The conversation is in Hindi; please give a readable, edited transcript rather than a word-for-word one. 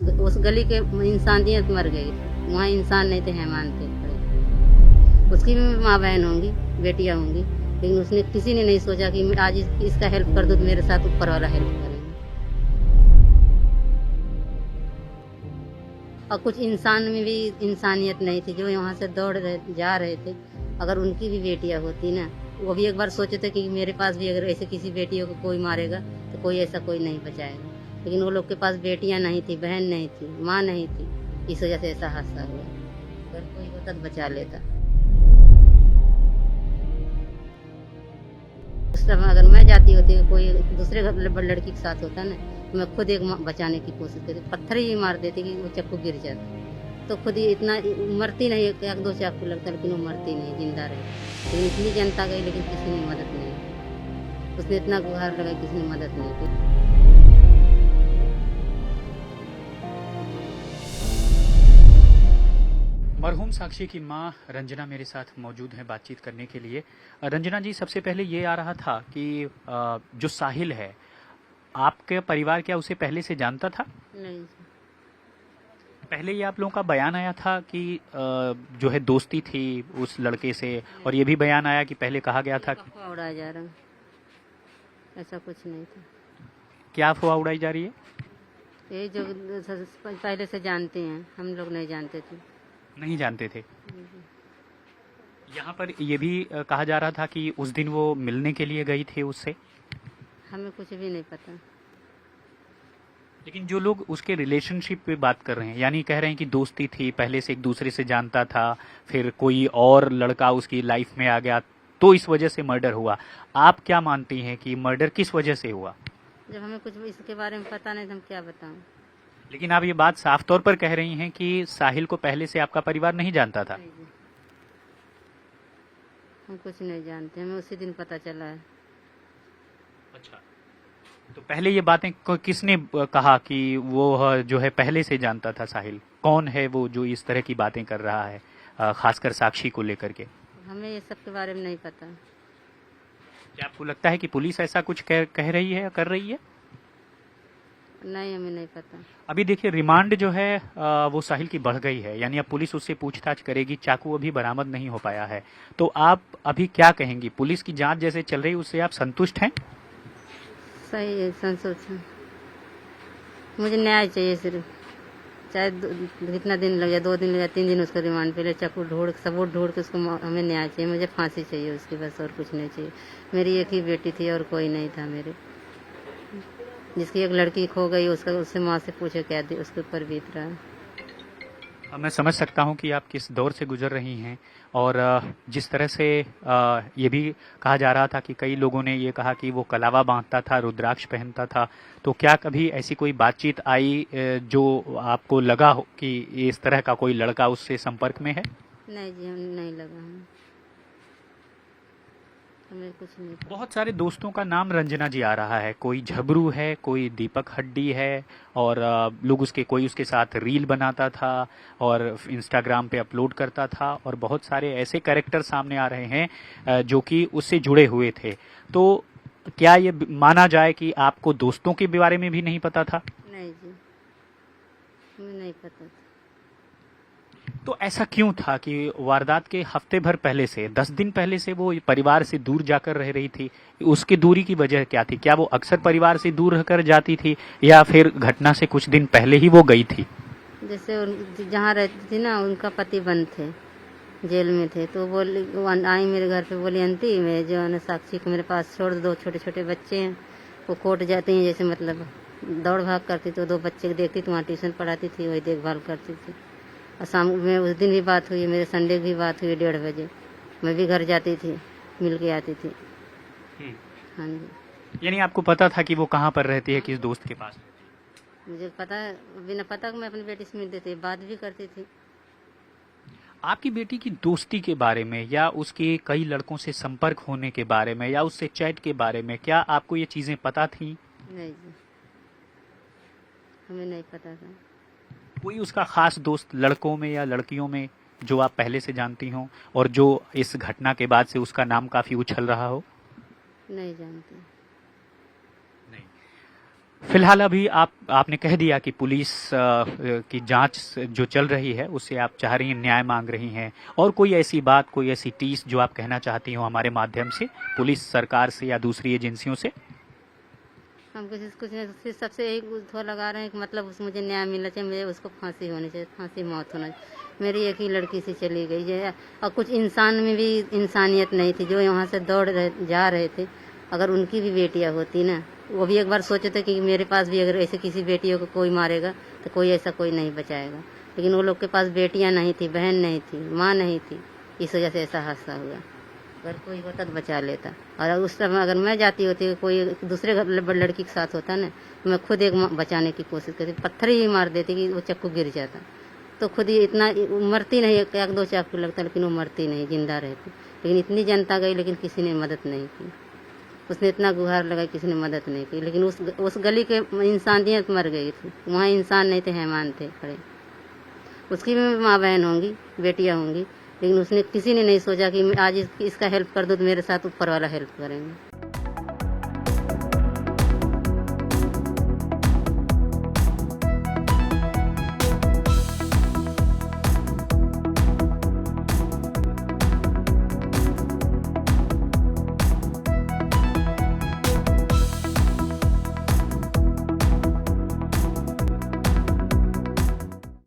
उस गली के इंसानियत मर गई। वहाँ इंसान नहीं थे, हैवान थे खड़े। उसकी भी माँ बहन होंगी, बेटियाँ होंगी, लेकिन उसने किसी ने नहीं सोचा कि मैं आज इसका हेल्प कर दूँ तो मेरे साथ ऊपर वाला हेल्प करेगा। और कुछ इंसान में भी इंसानियत नहीं थी, जो यहाँ से जा रहे थे। अगर उनकी भी बेटियाँ होती ना, वो भी एक बार सोचे थे कि मेरे पास भी अगर ऐसे किसी बेटियों को कोई मारेगा तो कोई ऐसा कोई नहीं बचाएगा। लेकिन वो लोग के पास बेटियां नहीं थी, बहन नहीं थी, माँ नहीं थी, इस वजह से ऐसा हादसा हुआ। अगर कोई होता तो बचा लेता। उस समय अगर मैं जाती होती, कोई दूसरे लड़की के साथ होता ना, तो मैं खुद एक बचाने की कोशिश करती, पत्थर ही मार देती कि वो चक्कू गिर जाता। तो खुद ही इतना मरती नहीं, एक दो चाकू लगता, लेकिन वो मरती नहीं, जिंदा रही। लेकिन इतनी जनता गई, लेकिन किसी ने मदद नहीं। उसने इतना गुहार लगाई, किसी ने मदद नहीं की। मरहूम साक्षी की मां रंजना मेरे साथ मौजूद हैं बातचीत करने के लिए। रंजना जी, सबसे पहले ये आ रहा था कि जो साहिल है, आपके परिवार क्या उसे पहले से जानता था? नहीं, पहले ये आप लोगों का बयान आया था कि जो है दोस्ती थी उस लड़के से, और ये भी बयान आया कि पहले कहा गया था। अफवाह उड़ाया जा रहा, ऐसा कुछ नहीं था। क्या अफवाह उड़ाई जा रही है? ये जो पहले से जानते हैं, हम लोग नहीं जानते थे। नहीं जानते थे। यहाँ पर ये भी कहा जा रहा था कि उस दिन वो मिलने के लिए गई थी उससे। हमें कुछ भी नहीं पता। लेकिन जो लोग उसके रिलेशनशिप पे बात कर रहे हैं, यानी कह रहे हैं कि दोस्ती थी, पहले से एक दूसरे से जानता था, फिर कोई और लड़का उसकी लाइफ में आ गया तो इस वजह से मर्डर हुआ। आप क्या मानती हैं कि मर्डर किस वजह से हुआ? जब हमें कुछ इसके बारे में पता नहीं तो हम क्या बताएं। लेकिन आप ये बात साफ तौर पर कह रही हैं कि साहिल को पहले से आपका परिवार नहीं जानता था। नहीं जी, हम कुछ नहीं जानते, हमें उसी दिन पता चला है। अच्छा, तो पहले ये बातें किसने कहा कि वो जो है पहले से जानता था साहिल? कौन है वो जो इस तरह की बातें कर रहा है, खासकर साक्षी को लेकर के? हमें ये सब के बारे में नहीं पता। क्या आपको लगता है कि पुलिस ऐसा कुछ कह रही है या कर रही है? नहीं, हमें नहीं पता। अभी देखिए, रिमांड जो है वो साहिल की बढ़ गई है, यानी अब पुलिस उससे पूछताछ करेगी। चाकू अभी बरामद नहीं हो पाया है, तो आप अभी क्या कहेंगी? पुलिस की जांच जैसे चल रही है उससे आप संतुष्ट हैं? सही है, संतोष है। मुझे न्याय चाहिए सिर्फ, चाहे कितना दिन लग जाए, 2 दिन लग जाए, 3 दिन, उसको रिमांड पे ले, चाकू ढूंढ सबूत ढूंढ के उसको हमें न्याय चाहिए। मुझे फांसी चाहिए उसकी, बस, और कुछ नहीं चाहिए। मेरी एक ही बेटी थी और कोई नहीं था मेरे। जिसकी एक लड़की खो गई, उसका उससे माँ से पूछे क्या उसके ऊपर बीत रहा है। मैं समझ सकता हूं कि आप किस दौर से गुजर रही हैं, और जिस तरह से ये भी कहा जा रहा था कि कई लोगों ने ये कहा कि वो कलावा बांधता था, रुद्राक्ष पहनता था, तो क्या कभी ऐसी कोई बातचीत आई जो आपको लगा हो कि इस तरह का कोई लड़का उससे संपर्क में है? नहीं जी, हम नहीं लगा, हमें कुछ नहीं पता। बहुत सारे दोस्तों का नाम रंजना जी आ रहा है, कोई झबरू है, कोई दीपक हड्डी है, और लोग कोई उसके साथ रील बनाता था और इंस्टाग्राम पे अपलोड करता था, और बहुत सारे ऐसे कैरेक्टर सामने आ रहे हैं जो कि उससे जुड़े हुए थे। तो क्या ये माना जाए कि आपको दोस्तों के बारे में भी नहीं पता था? नहीं जी, हमें नहीं पता था। तो ऐसा क्यों था कि वारदात के हफ्ते भर पहले से, 10 दिन पहले से वो परिवार से दूर जाकर रह रही थी? उसकी दूरी की वजह क्या थी? क्या वो अक्सर परिवार से दूर रहकर जाती थी, या फिर घटना से कुछ दिन पहले ही वो गई थी? जैसे जहाँ रहती थी ना, उनका पति बंद थे, जेल में थे, तो बोली, वो आई मेरे घर पे, बोली आंटी मैं जो है ना साक्षी को मेरे पास छोड़ दो, छोटे छोटे बच्चे हैं, वो कोर्ट जाते हैं, जैसे मतलब दौड़ भाग करती, तो 2 बच्चे देखती तो वहाँ ट्यूशन पढ़ाती थी, वही देखभाल करती थी। और शाम में उस दिन भी बात हुई, मेरे संडे की भी बात हुई, 1:30 बजे मैं भी घर जाती थी, मिल के आती थी। हाँ जी। यानी आपको पता था कि वो कहाँ पर रहती है, किस दोस्त के पास? मुझे पता है, बिना पता कि मैं अपनी बेटी से मिलती थी, बात भी करती थी। आपकी बेटी की दोस्ती के बारे में, या उसके कई लड़कों से संपर्क होने के बारे में, या उससे चैट के बारे में, क्या आपको ये चीजें पता थी? नहीं जी, हमें नहीं पता था। कोई उसका खास दोस्त लड़कों में या लड़कियों में जो आप पहले से जानती हो, और जो इस घटना के बाद से उसका नाम काफी उछल रहा हो? नहीं जानती। नहीं। फिलहाल अभी आपने कह दिया कि पुलिस की जांच जो चल रही है उससे आप चाह रही हैं, न्याय मांग रही हैं, और कोई ऐसी बात, कोई ऐसी टीस जो आप कहना चाहती हो हमारे माध्यम से पुलिस, सरकार से या दूसरी एजेंसियों से? हम कुछ नहीं, सिर्फ सबसे यही थोड़ा लगा रहे हैं कि मतलब मुझे न्याय मिलना चाहिए, मुझे उसको फांसी होनी चाहिए, फांसी मौत होना चाहिए। मेरी एक ही लड़की से चली गई है, और कुछ इंसान में भी इंसानियत नहीं थी, जो यहाँ से जा रहे थे। अगर उनकी भी बेटियाँ होती ना, वो भी एक बार सोचे थे कि मेरे पास भी अगर ऐसे किसी बेटियों को कोई मारेगा तो कोई ऐसा कोई नहीं बचाएगा, लेकिन वो लोग के पास बेटियाँ नहीं थी, बहन नहीं थी, माँ नहीं थी, इस वजह से ऐसा हादसा हुआ। अगर कोई होता तो बचा लेता। और उस समय अगर मैं जाती होती, कोई दूसरे लड़की के साथ होता ना, तो मैं खुद एक बचाने की कोशिश करती, पत्थर ही मार देती कि वो चक्कू गिर जाता। तो खुद ही इतना मरती नहीं, एक दो चाकू लगता, लेकिन वो मरती नहीं, जिंदा रहती। लेकिन इतनी जनता गई, लेकिन किसी ने मदद नहीं की। उसने इतना गुहार लगाई, किसी ने मदद नहीं की, लेकिन उस गली के इंसानियत मर गई थी। वहाँ इंसान नहीं थे, हैवान थे खड़े। उसकी भी माँ बहन होंगी, बेटियाँ होंगी, लेकिन उसने किसी ने नहीं सोचा कि आज इसका हेल्प कर दो तो मेरे साथ ऊपर वाला हेल्प करेंगे।